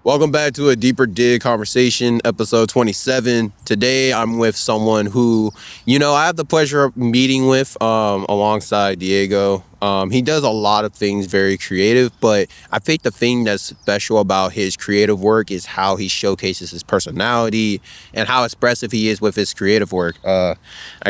Welcome back to a Deeper Dig Conversation, episode 27. Today, I'm with someone who, I have the pleasure of meeting with alongside Diego. He does a lot of things very creative, but I think the thing that's special about his creative work is how he showcases his personality and how expressive he is with his creative work. I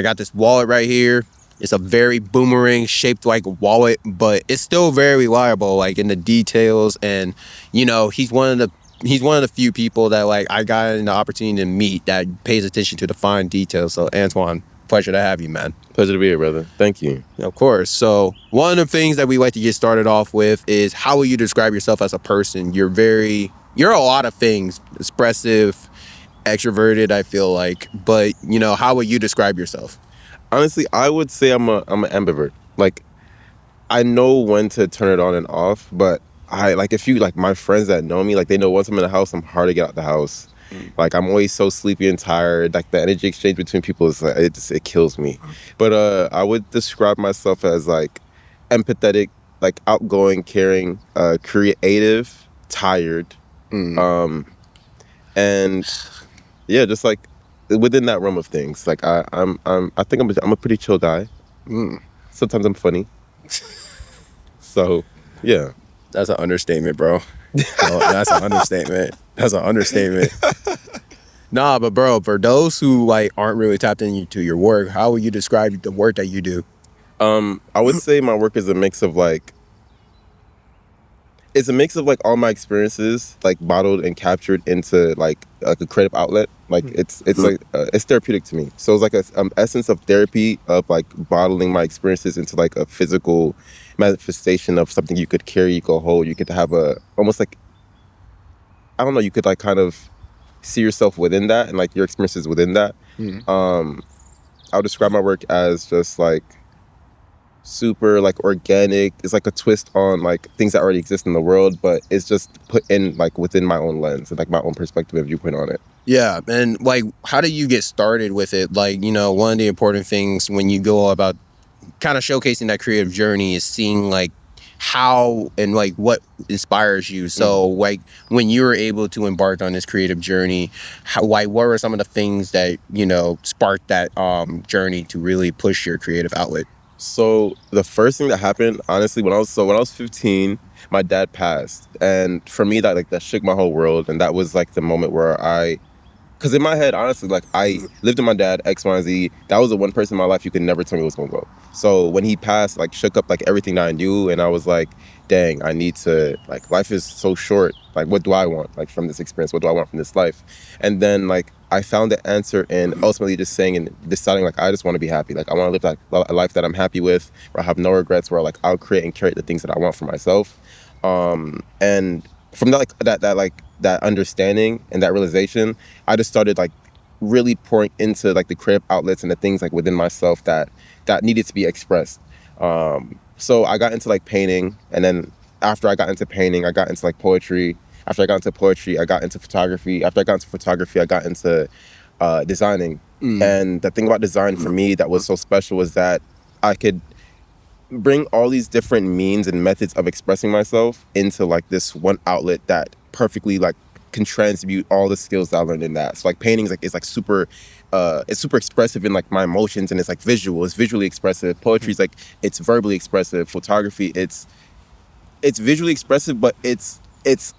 got this wallet right here. It's a very boomerang shaped like a wallet, but it's still very reliable, like in the details. And, he's one of the few people that I got an opportunity to meet that pays attention to the fine details. So Antoine, pleasure to have you, man. Pleasure to be here, brother. Thank you. Of course. So one of the things that we like to get started off with is how will you describe yourself as a person? You're a lot of things, expressive, extroverted, I feel like, but how would you describe yourself? Honestly, I would say I'm an ambivert. Like, I know when to turn it on and off, but if you like my friends that know me, like they know once I'm in the house, I'm hard to get out the house. Like I'm always so sleepy and tired. Like the energy exchange between people is like it kills me. But I would describe myself as like empathetic, like outgoing, caring, creative, tired, and yeah, just like within that realm of things. Like I think I'm a pretty chill guy. Sometimes I'm funny. So yeah. That's an understatement, bro. That's an understatement. That's an understatement. Nah, but bro, for those who aren't really tapped into your work, how would you describe the work that you do? I would say my work is a mix of all my experiences bottled and captured into like a creative outlet. Like it's it's therapeutic to me. So it's like a essence of therapy of like bottling my experiences into like a physical manifestation of something you could carry, you could hold, you could have almost like, I don't know, you could like kind of see yourself within that and like your experiences within that. I would describe my work as just like super like organic. It's like a twist on like things that already exist in the world, but it's just put in like within my own lens and like my own perspective and viewpoint on it. Yeah, and how do you get started with it? One of the important things when you go about kind of showcasing that creative journey is seeing like how and like what inspires you. So when you were able to embark on this creative journey, what were some of the things that sparked that journey to really push your creative outlet? So the first thing that happened, honestly, when I was 15, my dad passed, and for me that shook my whole world. And that was like the moment where because in my head, honestly, like I lived with my dad, X, Y, and Z. That was the one person in my life you could never tell me what's gonna go. So when he passed, like shook up like everything that I knew, and I was like, dang, I need to, like, life is so short. Like, what do I want like from this experience? What do I want from this life? And then like I found the answer in ultimately just saying and deciding like I just want to be happy. Like I want to live like a life that I'm happy with, where I have no regrets, where like I'll create and curate the things that I want for myself. And from that understanding and that realization, I just started like really pouring into like the creative outlets and the things like within myself that needed to be expressed. So I got into like painting, and then after I got into painting, I got into like poetry. After I got into poetry, I got into photography. After I got into photography, I got into designing. And the thing about design for me that was so special was that I could bring all these different means and methods of expressing myself into like this one outlet that perfectly like can transmute all the skills that I learned in that. So like painting is like super it's super expressive in like my emotions, and it's like visual. It's visually expressive. Poetry is like it's verbally expressive. Photography, it's visually expressive, but it's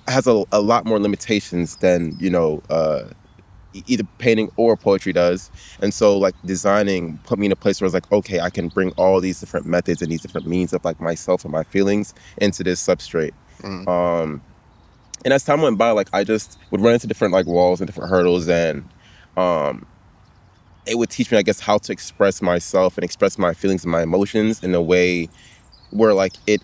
has a lot more limitations than either painting or poetry does. And so like designing put me in a place where I was like, okay, I can bring all these different methods and these different means of like myself and my feelings into this substrate. And as time went by, like I just would run into different like walls and different hurdles, and it would teach me, I guess, how to express myself and express my feelings and my emotions in a way where like it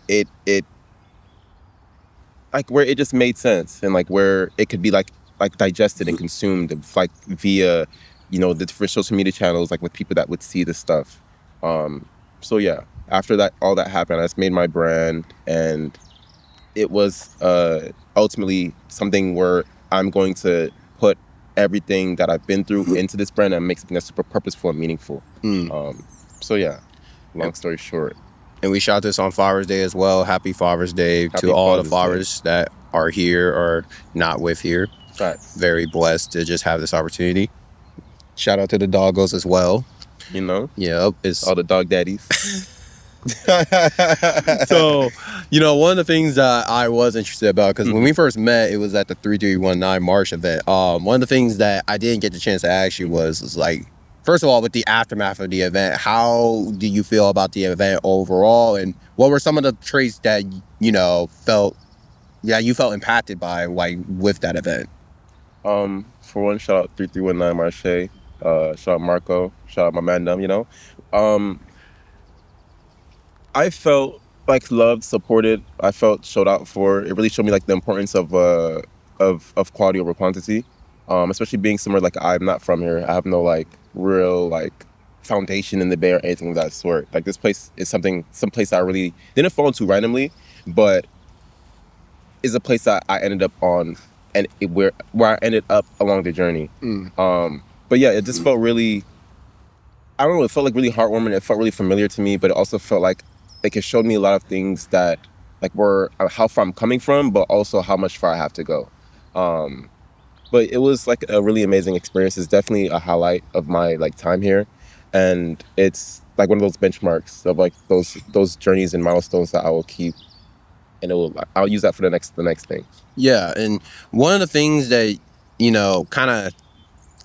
like where it just made sense, and like where it could be like digested and consumed like via the different social media channels, like with people that would see the stuff. So yeah, after that, all that happened, I just made my brand, and it was ultimately something where I'm going to put everything that I've been through into this brand and make something that's super purposeful and meaningful. So yeah, long story short. And we shot this on Father's Day as well. Happy Father's Day to all the fathers that are here or not with here. Facts. Very blessed to just have this opportunity. Shout out to the doggos as well. You know, Yep, it's all the dog daddies. so, one of the things that I was interested about, because when we first met, it was at the 3319 March event. One of the things that I didn't get the chance to ask you was like, first of all, with the aftermath of the event, how do you feel about the event overall, and what were some of the traits that you felt impacted by, like, with that event? For one, shout out 3319 Marché. Shout out Marco. Shout out my man Dum. I felt like loved, supported. I felt showed out for. It really showed me like the importance of quality over quantity. Especially being somewhere like I'm not from here. I have no like real like foundation in the Bay or anything of that sort. Like this place is some place I really didn't fall into randomly, but is a place that I ended up on, and where I ended up along the journey. But yeah, it just felt really. I don't know. It felt like really heartwarming. It felt really familiar to me, but it also felt like it showed me a lot of things that like were how far I'm coming from, but also how much far I have to go. But it was like a really amazing experience. It's definitely a highlight of my like time here, and it's like one of those benchmarks of like those journeys and milestones that I will keep, and I'll use that for the next thing. Yeah, and one of the things that kind of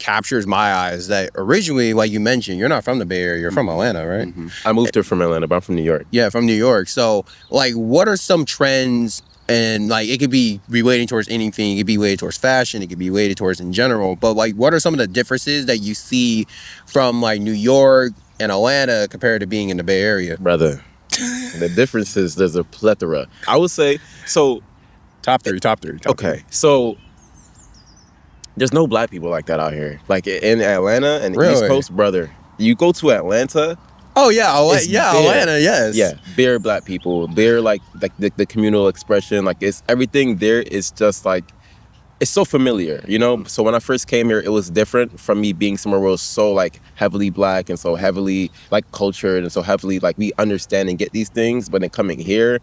captures my eyes that originally, like you mentioned, you're not from the Bay Area, you're from Atlanta, right? I moved here from Atlanta, but I'm from New York. Yeah, from New York. So, like, what are some trends? And like, it could be relating towards anything. It could be weighted towards fashion. It could be weighted towards in general. But like, what are some of the differences that you see from like New York and Atlanta compared to being in the Bay Area? Brother, the differences, there's a plethora. I would say, so... Top three. Okay, so... There's no black people like that out here. Like in Atlanta and the East Coast, brother. You go to Atlanta. Oh yeah, Atlanta, yes. Yeah, bare black people. Bare like the communal expression. Like it's everything there is just like it's so familiar, So when I first came here, it was different from me being somewhere where it was so like heavily black and so heavily like cultured and so heavily like we understand and get these things. But then coming here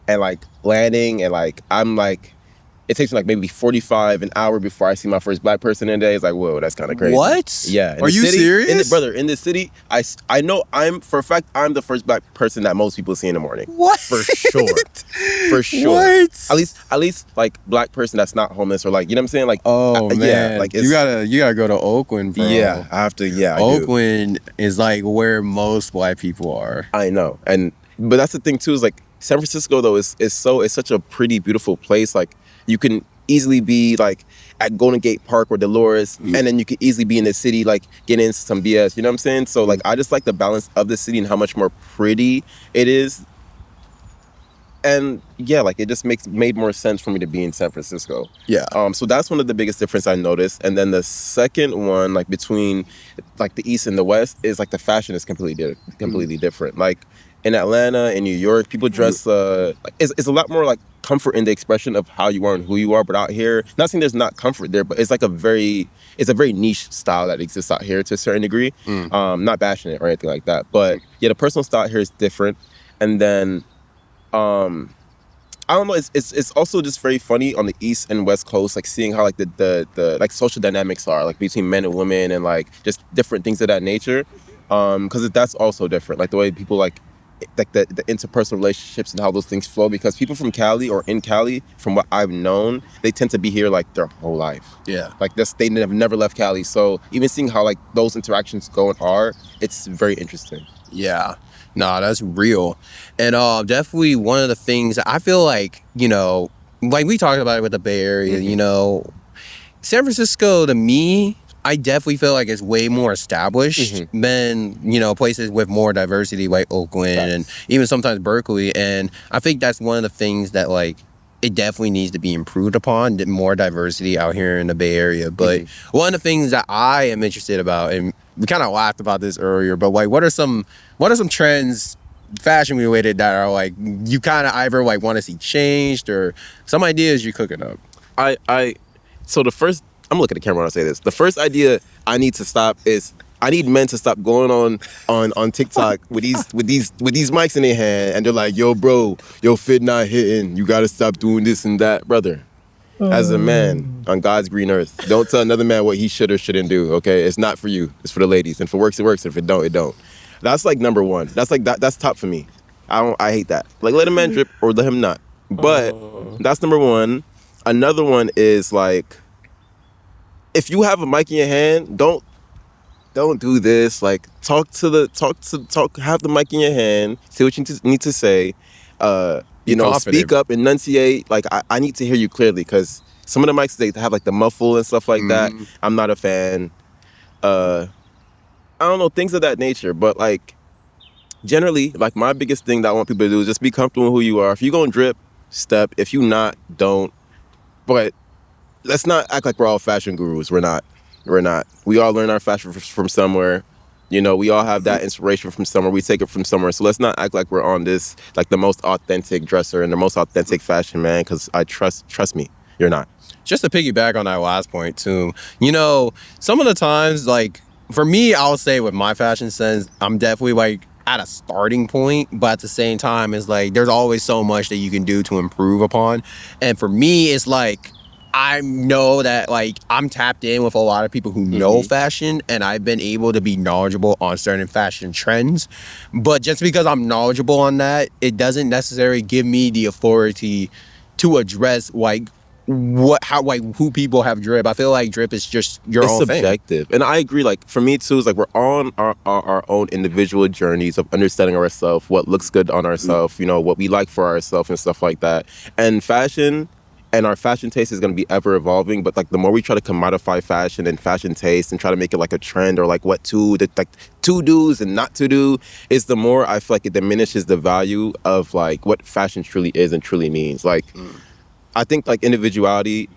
and like landing and like I'm like. It takes me like maybe 45 an hour before I see my first black person in a day. It's like, whoa, that's kind of crazy. What? Yeah. Are you serious? Brother, in the city, I know for a fact I'm the first black person that most people see in the morning. What? For sure. For sure. What? At least like black person that's not homeless or like, you know what I'm saying? Like, man. Yeah, like you gotta go to Oakland, bro. Yeah, I have to. Yeah, Oakland is like where most black people are. I know, but that's the thing too. Is like San Francisco though is such a pretty beautiful place. Like you can easily be like at Golden Gate Park or Dolores, and then you could easily be in the city like getting into some BS. You know what I'm saying? So like I just like the balance of the city and how much more pretty it is. And yeah, like it just made more sense for me to be in San Francisco. Yeah. So that's one of the biggest difference I noticed. And then the second one, like between like the East and the West, is like the fashion is completely different. Like in Atlanta and New York, people dress like it's a lot more like comfort in the expression of how you are and who you are. But out here, not saying there's not comfort there, but it's like a very niche style that exists out here to a certain degree. Not bashing it or anything like that, but yeah, the personal style here is different. And then I don't know. It's also just very funny on the East and West Coast, like seeing how like the like social dynamics are like between men and women and like just different things of that nature. Because that's also different, like the way people like the interpersonal relationships and how those things flow. Because people from Cali or in Cali, from what I've known, they tend to be here like their whole life. Yeah, like they have never left Cali. So even seeing how like those interactions go and are, it's very interesting. Yeah. Nah, that's real. And definitely one of the things I feel like, like we talked about it with the Bay Area, San Francisco, to me, I definitely feel like it's way more established than, places with more diversity like Oakland and even sometimes Berkeley. And I think that's one of the things that like it definitely needs to be improved upon, more diversity out here in the Bay Area. But one of the things that I am interested about, and we kind of laughed about this earlier, but like what are some trends fashion related that are like you kind of either like want to see changed or some ideas you're cooking up? So the first, I'm looking at the camera when I say this. The first idea I need to stop is I need men to stop going on TikTok with these mics in their hand, and they're like, "Yo, bro, your fit not hitting. You gotta stop doing this and that, brother." As a man on God's green earth, don't tell another man what he should or shouldn't do. Okay, it's not for you. It's for the ladies. And if it works, it works. If it don't, it don't. That's like number one. That's like that. That's top for me. I hate that. Like, let a man drip or let him not. But that's number one. Another one is like, if you have a mic in your hand, don't do this. Like, talk. Have the mic in your hand. Say what you need to say. Speak up, enunciate. Like, I need to hear you clearly, because some of the mics, they have like the muffle and stuff like that. I'm not a fan. I don't know, things of that nature. But like, generally, like, my biggest thing that I want people to do is just be comfortable in who you are. If you gonna drip, step. If you not, don't. But let's not act like we're all fashion gurus. We're not. We all learn our fashion from somewhere. We all have that inspiration from somewhere. We take it from somewhere. So let's not act like we're on this, like, the most authentic dresser and the most authentic fashion man, because I trust me, you're not. Just to piggyback on that last point too, some of the times, like, for me, I'll say with my fashion sense, I'm definitely like at a starting point, but at the same time, it's like there's always so much that you can do to improve upon. And for me, it's like, I know that, like, I'm tapped in with a lot of people who know fashion, and I've been able to be knowledgeable on certain fashion trends. But just because I'm knowledgeable on that, it doesn't necessarily give me the authority to address, like, who people have drip. I feel like drip is just your own thing. It's subjective. And I agree. Like, for me too, it's like we're on our own individual journeys of understanding ourselves, what looks good on ourselves, what we like for ourselves and stuff like that. And fashion and our fashion taste is going to be ever evolving, but like, the more we try to commodify fashion and fashion taste and try to make it like a trend, or like what to do's and not to do, is the more I feel like it diminishes the value of like what fashion truly is and truly means. Like, I think like individuality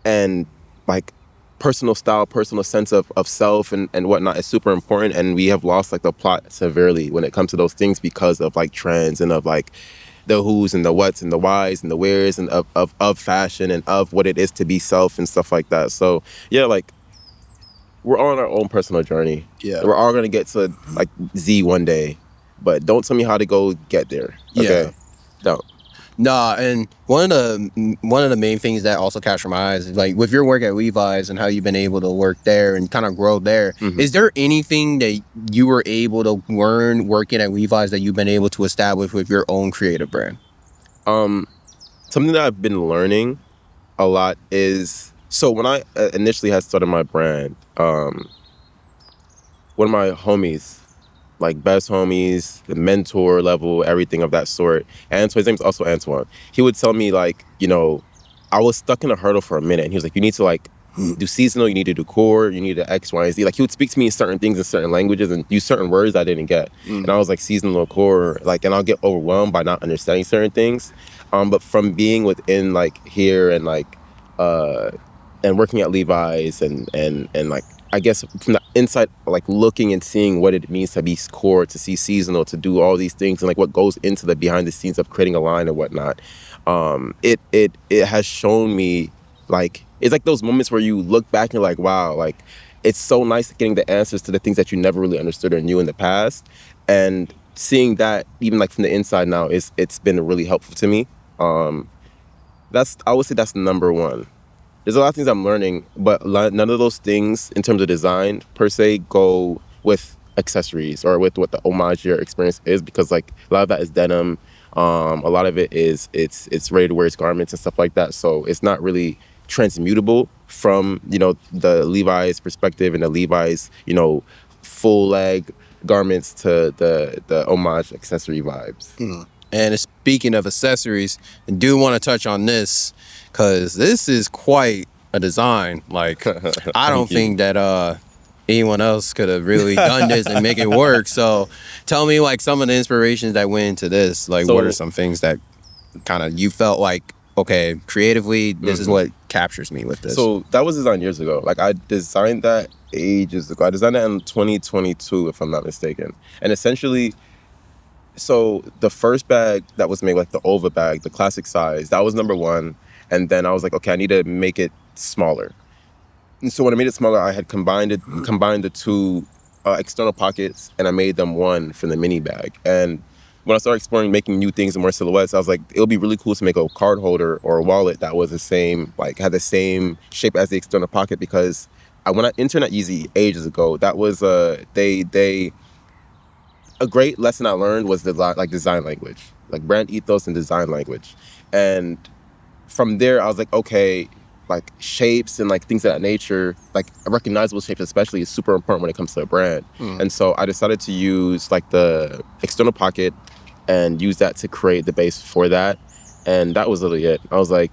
and like personal style, personal sense of self and whatnot is super important, and we have lost like the plot severely when it comes to those things because of like trends and of like the who's and the what's and the why's and the where's and of fashion and of what it is to be self and stuff like that. So yeah, like, we're on our own personal journey. Yeah, we're all gonna get to like Z one day, but don't tell me how to go get there. Okay? Don't. Nah, and one of the main things that also capture my eyes is, like, with your work at Levi's and how you've been able to work there and kind of grow there, is there anything that you were able to learn working at Levi's that you've been able to establish with your own creative brand? Something that I've been learning a lot is, so when I initially had started my brand, one of my homies, like best homies, the mentor level, everything of that sort. Antoine, his name's also Antoine. He would tell me, like, I was stuck in a hurdle for a minute, and he was like, you need to like do seasonal, you need to do core, you need to X, Y, and Z. Like, he would speak to me in certain things in certain languages and use certain words I didn't get. And I was like, seasonal, core, like, and I'll get overwhelmed by not understanding certain things. But from being within like here and like and working at Levi's and like, I guess from the inside, like looking and seeing what it means to be core, to see seasonal, to do all these things, and like what goes into the behind the scenes of creating a line and whatnot. It has shown me, like, it's like those moments where you look back and you're like, wow, like, it's so nice getting the answers to the things that you never really understood or knew in the past, and seeing that even like from the inside now, it's been really helpful to me. I would say that's number one. There's a lot of things I'm learning, but none of those things in terms of design per se go with accessories or with what the Homage Year experience is, because like a lot of that is denim. A lot of it is it's ready to wear garments and stuff like that. So it's not really transmutable from the Levi's perspective and the Levi's full leg garments to the Homage accessory vibes. And speaking of accessories, I do want to touch on this, because this is quite a design. Like, I don't think that anyone else could have really done this and make it work. So tell me, like, some of the inspirations that went into this. Like, what are some things that kind of you felt like, okay, creatively, this is what captures me with this? So that was designed years ago. Like, I designed that ages ago. I designed that in 2022, if I'm not mistaken. And essentially, so the first bag that was made, like the Ova bag, the classic size, that was number one. And then I was like, okay, I need to make it smaller. And so when I made it smaller, I had combined the two external pockets, and I made them one for the mini bag. And when I started exploring making new things and more silhouettes, I was like, it would be really cool to make a card holder or a wallet that was the same, like had the same shape as the external pocket. Because when I interned at Yeezy ages ago, that was they a great lesson I learned was design language, like brand ethos and design language. And from there, I was like, okay, like shapes and like things of that nature, like recognizable shapes especially, is super important when it comes to a brand. And so I decided to use like the external pocket and use that to create the base for that. And that was literally it. I was like,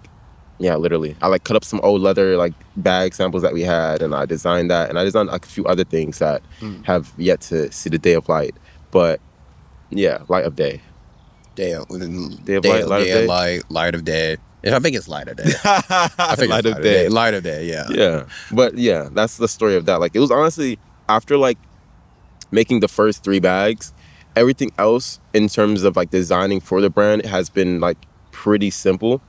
yeah, literally. I like cut up some old leather like bag samples that we had, and I designed that. And I designed like a few other things that have yet to see the day of light. But yeah, light of day. Day of Light. light of day. I think it's light of day. I think Light it's of day. Light of day, yeah. Yeah. But yeah, that's the story of that. Like, it was honestly, after like making the first 3 bags, everything else in terms of like designing for the brand has been like pretty simple.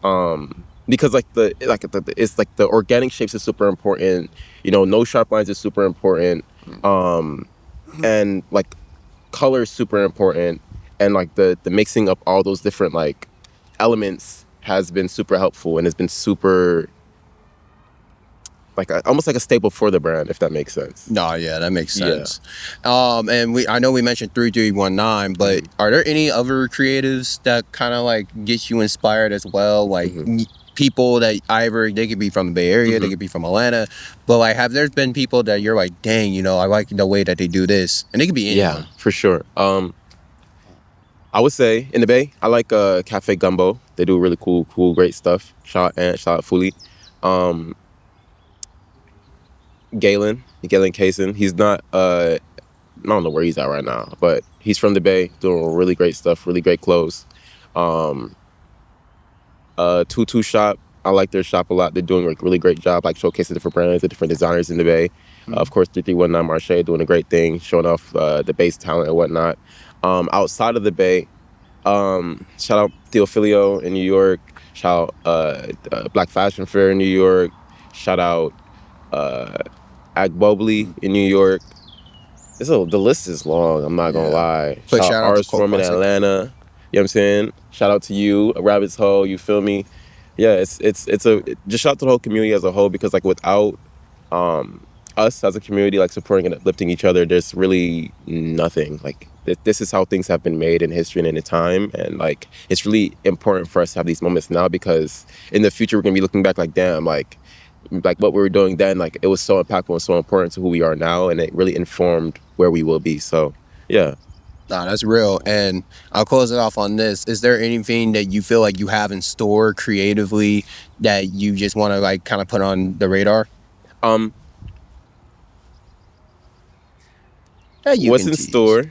Because it's like the organic shapes is super important. You know, no sharp lines is super important. And like color is super important. And like the mixing up all those different like elements has been super helpful, and has been super like almost like a staple for the brand, if that makes sense. No, yeah, that makes sense. And I know we mentioned 3319, but are there any other creatives that kind of like get you inspired as well? Like people that they could be from the Bay Area, they could be from Atlanta, but like have there been people that you're like, dang, you know, I like the way that they do this, and they could be anyone. Yeah, for sure. I would say in the Bay, I like Cafe Gumbo. They do really cool, great stuff. Shout out Ant, shout out Fuli. Galen Kaysen. He's not, I don't know where he's at right now, but he's from the Bay, doing really great stuff, really great clothes. Tutu Shop, I like their shop a lot. They're doing a really great job, like showcasing different brands and different designers in the Bay. Of course, 3319 Marché doing a great thing, showing off the Bay's talent and whatnot. Outside of the Bay, shout out Theophilio in New York. Shout out Black Fashion Fair in New York. Shout out Agbobli in New York. The list is long, I'm not gonna lie. But Shout out Ars Form in Atlanta. You know what I'm saying? Shout out to you, arabbitshole, you feel me? Yeah, it's just shout out to the whole community as a whole, because like without us as a community like supporting and uplifting each other, there's really nothing. Like this is how things have been made in history and in time, and like it's really important for us to have these moments now, because in the future we're gonna be looking back like, damn, like what we were doing then, like it was so impactful and so important to who we are now, and it really informed where we will be. So yeah. Nah, that's real. And I'll close it off on this. Is there anything that you feel like you have in store creatively that you just want to like kind of put on the radar? What's in store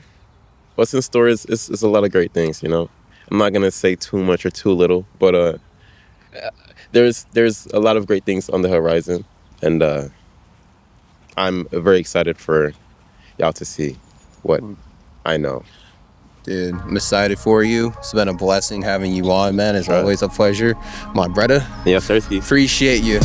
is a lot of great things, you know. I'm not gonna say too much or too little, but there's a lot of great things on the horizon, and I'm very excited for y'all to see what I know. Dude, I'm excited for you. It's been a blessing having you on, man. It's always a pleasure. My brother. Yes, sir. Appreciate you.